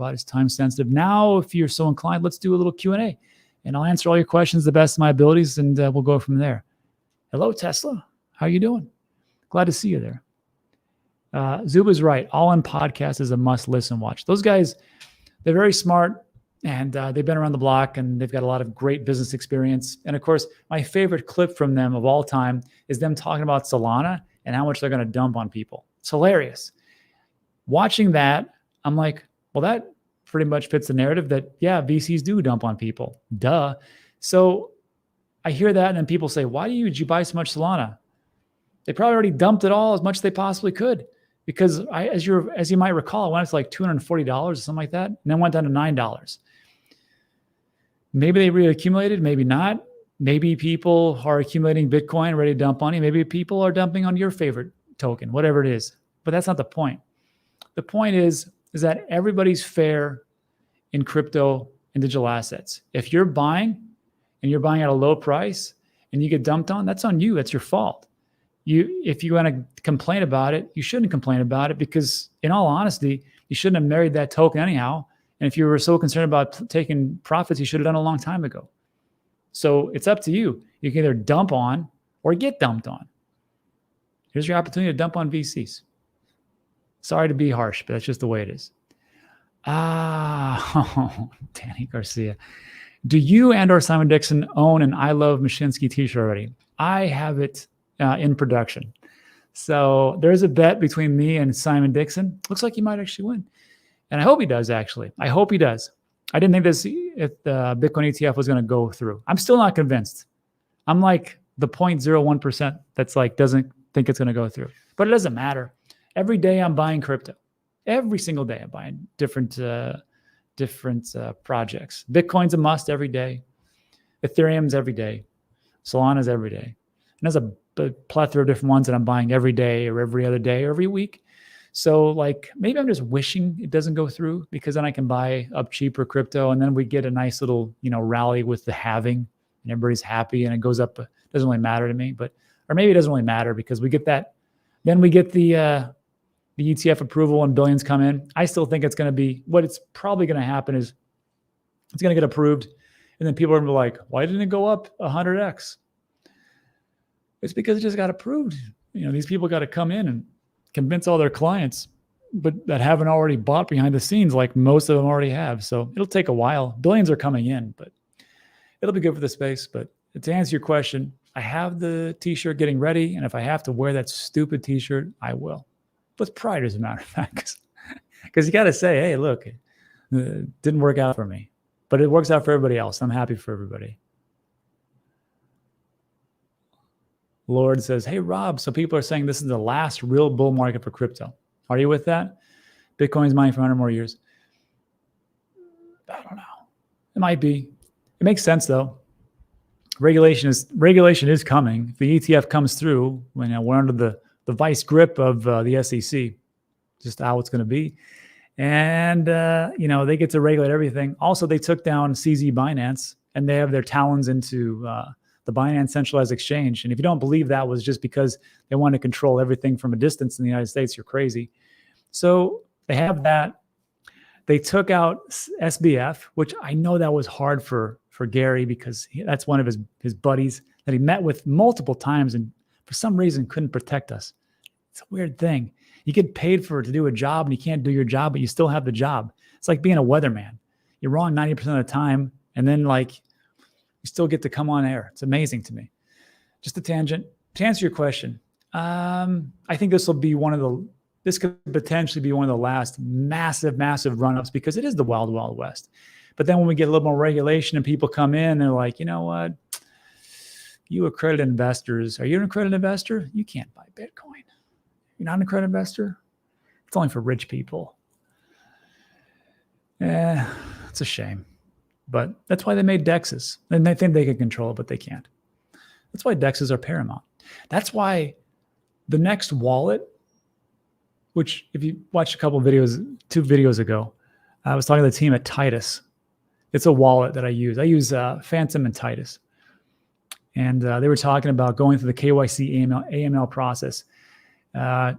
about. It's time sensitive. Now, if you're so inclined, let's do a little Q&A, and I'll answer all your questions the best of my abilities, and we'll go from there. Hello, Tesla. How you doing? Glad to see you there. Zuba's right. All In Podcast is a must listen watch. Those guys, they're very smart, and they've been around the block, and they've got a lot of great business experience. And of course, my favorite clip from them of all time is them talking about Solana and how much they're going to dump on people. It's hilarious. Watching that, I'm like, well, that pretty much fits the narrative that, yeah, VCs do dump on people. Duh. So I hear that, and then people say, why did you buy so much Solana? They probably already dumped it all as much as they possibly could. Because as you might recall, it went up to like $240 or something like that, and then went down to $9. Maybe they reaccumulated, maybe not. Maybe people are accumulating Bitcoin, ready to dump on you. Maybe people are dumping on your favorite token, whatever it is. But that's not the point. The point is that everybody's fair in crypto and digital assets. If you're buying and you're buying at a low price and you get dumped on, that's on you. That's your fault. If you want to complain about it, you shouldn't complain about it, because in all honesty, you shouldn't have married that token anyhow. And if you were so concerned about taking profits, you should have done it a long time ago. So it's up to you. You can either dump on or get dumped on. Here's your opportunity to dump on VCs. Sorry to be harsh, but that's just the way it is. Danny Garcia. Do you and or Simon Dixon own an I Love Mashinsky t-shirt already? I have it in production. So there's a bet between me and Simon Dixon. Looks like he might actually win. And I hope he does, actually. I hope he does. I didn't think if the Bitcoin ETF was going to go through. I'm still not convinced. I'm like the 0.01% that's like doesn't think it's going to go through. But it doesn't matter. Every day I'm buying crypto. Every single day I'm buying different projects. Bitcoin's a must every day. Ethereum's every day. Solana's every day. And there's a plethora of different ones that I'm buying every day or every other day or every week. So like maybe I'm just wishing it doesn't go through, because then I can buy up cheaper crypto, and then we get a nice little, rally with the halving, and everybody's happy and it goes up. It doesn't really matter to me, or maybe it doesn't really matter because we get that. Then we get the ETF approval and billions come in. I still think it's going to be, what it's probably going to happen is it's going to get approved, and then people are going to be like, why didn't it go up 100x? It's because it just got approved. These people got to come in and convince all their clients, but that haven't already bought behind the scenes, like most of them already have. So it'll take a while. Billions are coming in, but it'll be good for the space. But to answer your question, I have the t-shirt getting ready, and if I have to wear that stupid t-shirt, I will. With pride, as a matter of fact, because you got to say, hey, look, it didn't work out for me, but it works out for everybody else. I'm happy for everybody. Lord says, hey, Rob, so people are saying this is the last real bull market for crypto. Are you with that? Bitcoin's mining for 100 more years. I don't know. It might be. It makes sense, though. Regulation is coming. If the ETF comes through, when we're under the vice grip of the SEC, just how it's going to be. And, they get to regulate everything. Also, they took down CZ Binance, and they have their talons into the Binance centralized exchange. And if you don't believe that was just because they want to control everything from a distance in the United States, you're crazy. So they have that. They took out SBF, which I know that was hard for Gary, because that's one of his buddies that he met with multiple times and for some reason couldn't protect us. It's a weird thing. You get paid to do a job, and you can't do your job, but you still have the job. It's like being a weatherman. You're wrong 90% of the time, and then you still get to come on air. It's amazing to me. Just a tangent. To answer your question, I think this could potentially be one of the last massive run-ups, because it is the wild, wild west. But then when we get a little more regulation and people come in, they're like, you know what? You accredited investors. Are you an accredited investor? You can't buy Bitcoin. You're not an accredited investor? It's only for rich people. It's a shame. But that's why they made DEXs. And they think they can control it, but they can't. That's why DEXs are paramount. That's why the next wallet, which if you watched two videos ago, I was talking to the team at Titus. It's a wallet that I use. I use Phantom and Titus. And they were talking about going through the KYC AML process.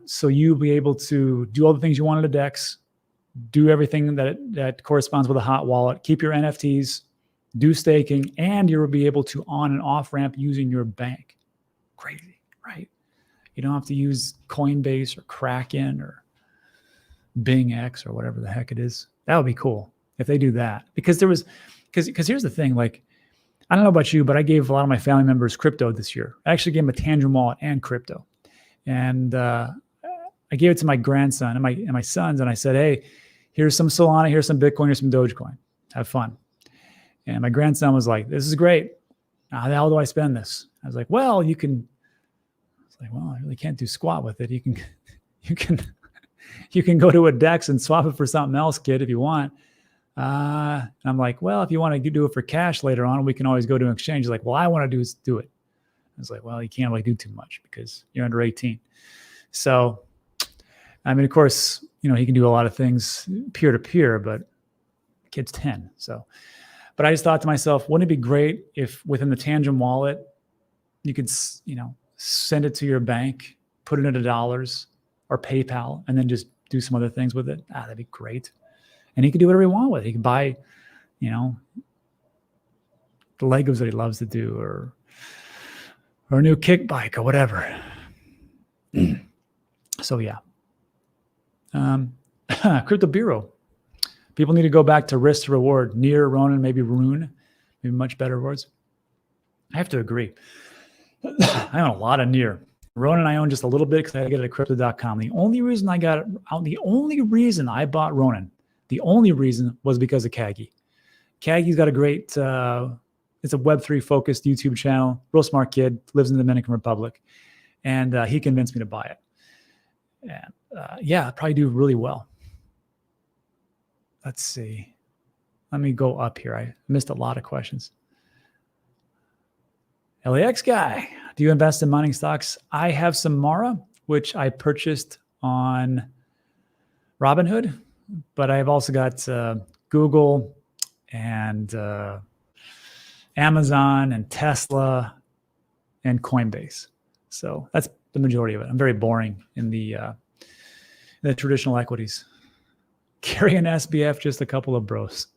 So you'll be able to do all the things you want in a DEX, do everything that corresponds with a hot wallet, keep your NFTs, do staking, and you'll be able to on and off ramp using your bank. Crazy, right? You don't have to use Coinbase or Kraken or Bing X or whatever the heck it is. That would be cool if they do that. Because here's the thing, like, I don't know about you, but I gave a lot of my family members crypto this year. I actually gave them a TANGEM wallet and crypto. And I gave it to my grandson and my sons, and I said, hey, here's some Solana, here's some Bitcoin, here's some Dogecoin. Have fun. And my grandson was like, this is great. How the hell do I spend this? I was like, well, you can. I was like, well, I really can't do squat with it. You can go to a DEX and swap it for something else, kid, if you want. And I'm like, well, if you want to do it for cash later on, we can always go to an exchange. He's like, well, I want to do it. I was like, well, you can't really do too much because you're under 18. So, I mean, of course, he can do a lot of things peer-to-peer, but the kid's 10. So, but I just thought to myself, wouldn't it be great if within the TANGEM wallet, you could, send it to your bank, put it into dollars or PayPal, and then just do some other things with it? That'd be great. And he could do whatever he wants with it. He could buy, the Legos that he loves to do, or a new kick bike or whatever. So yeah. Crypto Bureau. People need to go back to risk to reward. Near, Ronin, maybe Rune. Maybe much better words. I have to agree. I own a lot of Near. Ronin I own just a little bit because I get it at crypto.com. The only reason I bought Ronin, the only reason was because of Kagi. Kagi's got a great, it's a Web3 focused YouTube channel. Real smart kid, lives in the Dominican Republic. And he convinced me to buy it. And yeah, probably do really well. Let's see. Let me go up here. I missed a lot of questions. LAX guy, do you invest in mining stocks? I have some Mara, which I purchased on Robinhood, but I've also got Google and Amazon and Tesla and Coinbase. So that's the majority of it. I'm very boring in the traditional equities. Carry an SBF, just a couple of bros.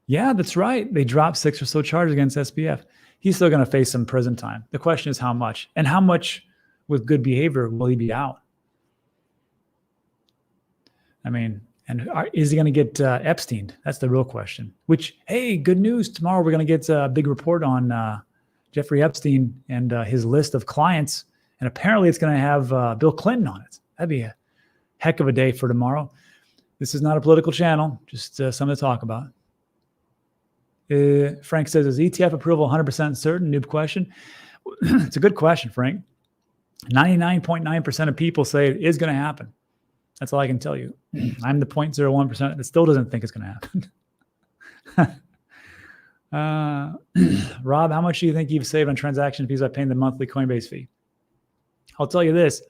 Yeah, that's right. They dropped 6 or so charges against SBF. He's still going to face some prison time. The question is how much, and how much with good behavior will he be out? I mean, and is he going to get Epstein? That's the real question. Which, hey, good news. Tomorrow we're going to get a big report on Jeffrey Epstein and his list of clients. And apparently it's going to have Bill Clinton on it. That'd be a heck of a day for tomorrow. This is not a political channel, just something to talk about. Frank says, is ETF approval 100% certain? Noob question. It's a good question, Frank. 99.9% of people say it is going to happen. That's all I can tell you. I'm the 0.01% that still doesn't think it's going to happen. Rob, how much do you think you've saved on transaction fees by paying the monthly Coinbase fee? I'll tell you this.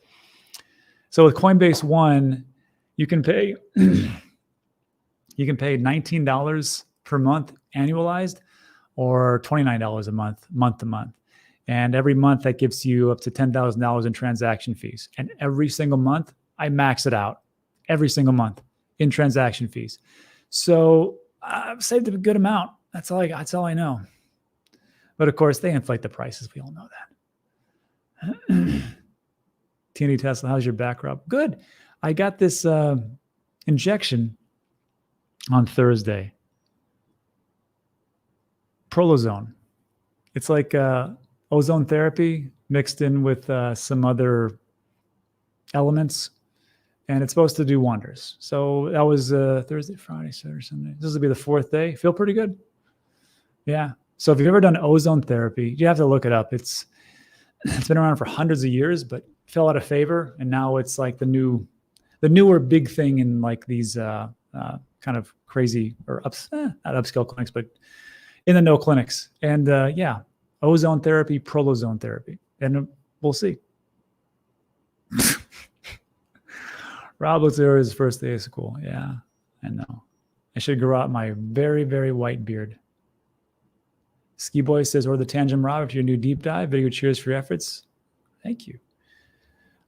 So with Coinbase One, you can pay $19 per month annualized, or $29 a month, month to month. And every month that gives you up to $10,000 in transaction fees. And every single month, I max it out every single month in transaction fees. So I've saved a good amount. That's all I know. But of course, they inflate the prices. We all know that. TNT Tesla, how's your back rub? Good. I got this injection on Thursday. Prolozone. It's like ozone therapy mixed in with some other elements, and it's supposed to do wonders. So that was Thursday, Friday, Saturday, Sunday. This will be the 4th day. Feel pretty good. Yeah. So if you've ever done ozone therapy, you have to look it up. It's been around for hundreds of years, but fell out of favor, and now it's like the newer big thing in like these kind of crazy or not upscale clinics, but in the no clinics. And yeah, ozone therapy, prolozone therapy, and we'll see. Rob looks there his first day of school. Yeah, I know. I should grow out my very, very white beard. Ski Boy says, or the Tangem Rob, if you're a new deep dive, video cheers for your efforts. Thank you.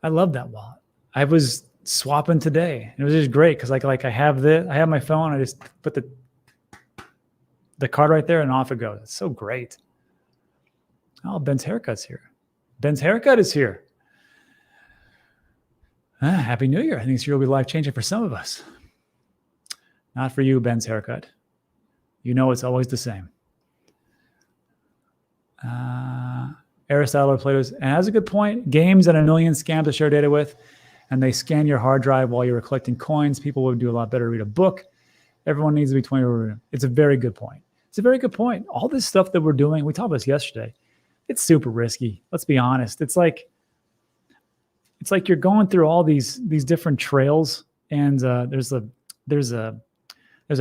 I love that wallet. I was swapping today. It was just great because I have my phone. I just put the card right there and off it goes. It's so great. Oh, Ben's haircut's here. Ben's haircut is here. Happy New Year. I think this year will be life-changing for some of us. Not for you, Ben's haircut. You know it's always the same. Aristotle or Plato's, and has a good point. Games and a million scams to share data with, and they scan your hard drive while you were collecting coins. People would do a lot better to read a book. Everyone needs to be 20. It's a very good point. It's a very good point. All this stuff that we're doing, we talked about this yesterday. It's super risky. Let's be honest. It's like you're going through all these different trails, and there's a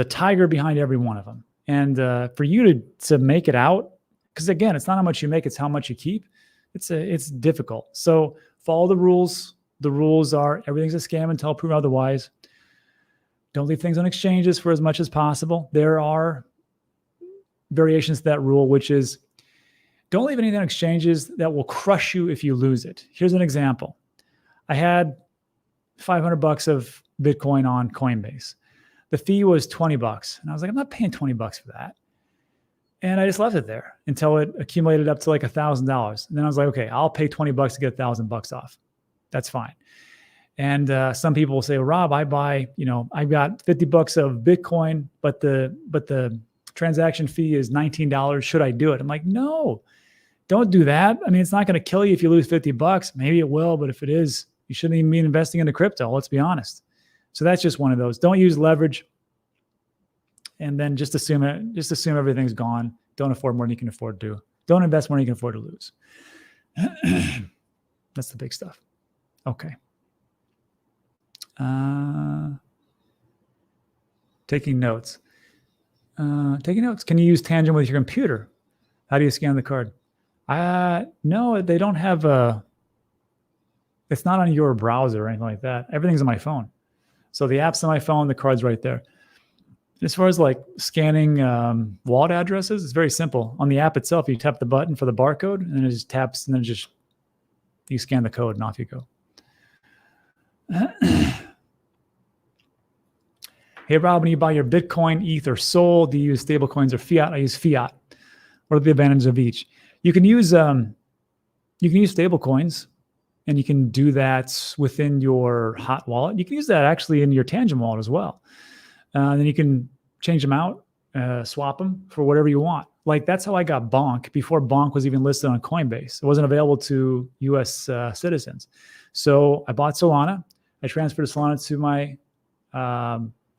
tiger behind every one of them. And for you to make it out, because again, it's not how much you make, it's how much you keep. It's difficult. So follow the rules. The rules are everything's a scam until proven otherwise. Don't leave things on exchanges for as much as possible. There are variations to that rule, which is don't leave anything on exchanges that will crush you if you lose it. Here's an example. I had $500 of Bitcoin on Coinbase. The fee was $20. And I was like, I'm not paying $20 for that. And I just left it there until it accumulated up to like $1,000. And then I was like, okay, I'll pay $20 to get $1,000 off. That's fine. And some people will say, well, Rob, I've got $50 of Bitcoin, but the transaction fee is $19. Should I do it? I'm like, no, don't do that. I mean, it's not going to kill you if you lose $50. Maybe it will, but if it is, you shouldn't even be investing into crypto. Let's be honest. So that's just one of those. Don't use leverage. And then just assume everything's gone. Don't afford more than you can afford to. Don't invest more than you can afford to lose. That's the big stuff. Okay. Taking notes. Can you use Tangem with your computer? How do you scan the card? No, they don't have it's not on your browser or anything like that. Everything's on my phone. So the app's on my phone, the card's right there. As far as like scanning wallet addresses, it's very simple. On the app itself, you tap the button for the barcode, and then it just taps, and then you scan the code, and off you go. Hey, Rob, when you buy your Bitcoin, ETH, or Sol, do you use stable coins or fiat? I use fiat. What are the advantages of each? You can use stable coins, and you can do that within your hot wallet. You can use that actually in your Tangem wallet as well. Then you can change them out, swap them for whatever you want. Like that's how I got Bonk before Bonk was even listed on Coinbase. It wasn't available to U.S. Citizens. So I bought Solana. I transferred Solana to my,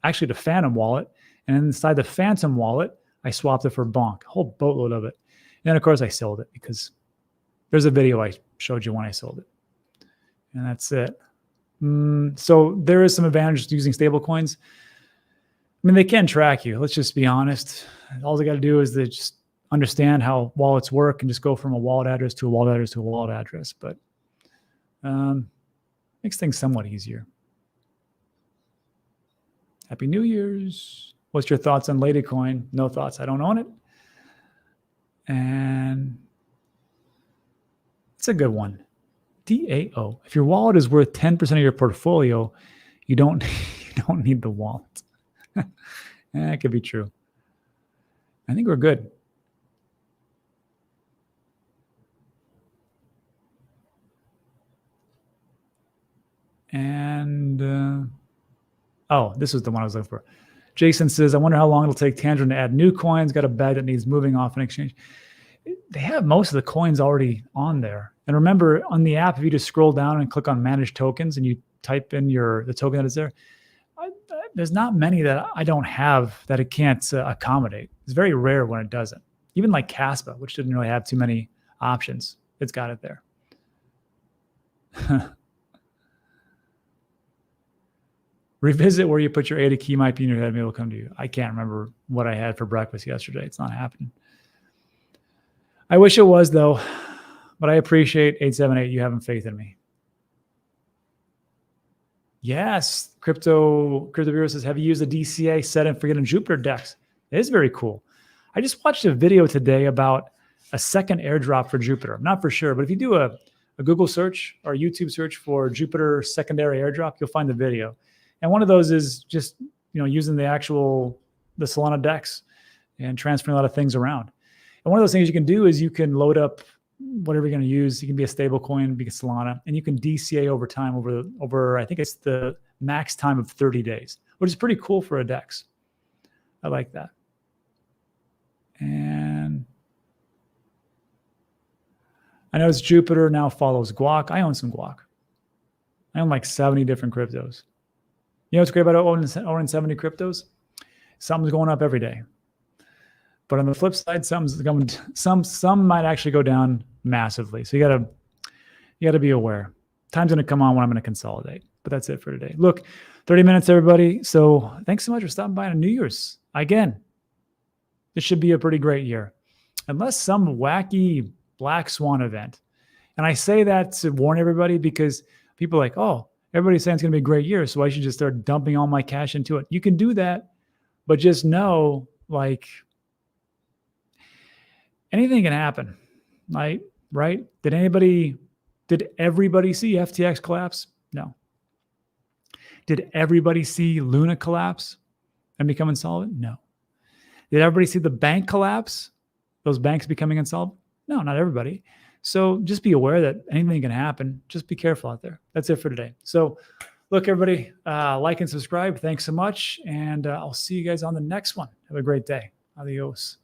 actually to Phantom wallet. And inside the Phantom wallet, I swapped it for Bonk, a whole boatload of it. And then of course I sold it because there's a video I showed you when I sold it. And that's it. So there is some advantage to using stable coins. I mean, they can track you. Let's just be honest. All they got to do is they just understand how wallets work and just go from a wallet address to a wallet address to a wallet address. But makes things somewhat easier. Happy New Year's. What's your thoughts on Ladycoin? No thoughts. I don't own it. And it's a good one. DAO. If your wallet is worth 10% of your portfolio, you don't need the wallet. That could be true. I think we're good. And this was the one I was looking for. Jason says, I wonder how long it'll take Tangem to add new coins. Got a bag that needs moving off an exchange. They have most of the coins already on there. And remember, on the app, if you just scroll down and click on Manage Tokens and you type in the token that is there, there's not many that I don't have that it can't accommodate. It's very rare when it doesn't. Even like Caspa, which didn't really have too many options, it's got it there. Revisit where you put your ADA key might be in your head. Maybe it'll come to you. I can't remember what I had for breakfast yesterday. It's not happening. I wish it was, though, but I appreciate 878 you having faith in me. Yes, CryptoVerse says, have you used the DCA set and forget in Jupiter DEX? It is very cool. I just watched a video today about a second airdrop for Jupiter. I'm not for sure, but if you do a a Google search or a YouTube search for Jupiter secondary airdrop, you'll find the video. And one of those is just, using the Solana DEX and transferring a lot of things around. And one of those things you can do is you can load up whatever you're going to use. You can be a stable coin, be a Solana, and you can DCA over time over I think it's the max time of 30 days, which is pretty cool for a DEX. I like that. And I notice Jupiter now follows Guac. I own some Guac. I own like 70 different cryptos. You know what's great about owning 70 cryptos? Something's going up every day. But on the flip side, some might actually go down massively. So you gotta be aware. Time's gonna come on when I'm gonna consolidate. But that's it for today. Look, 30 minutes, everybody. So thanks so much for stopping by on New Year's. Again, this should be a pretty great year. Unless some wacky black swan event. And I say that to warn everybody because people are like, oh, everybody's saying it's gonna be a great year, so I should just start dumping all my cash into it. You can do that, but just know, like, anything can happen, right? Did everybody see FTX collapse? No. Did everybody see Luna collapse and become insolvent? No. Did everybody see the bank collapse? Those banks becoming insolvent? No, not everybody. So just be aware that anything can happen. Just be careful out there. That's it for today. So look, everybody, like and subscribe. Thanks so much. And I'll see you guys on the next one. Have a great day. Adios.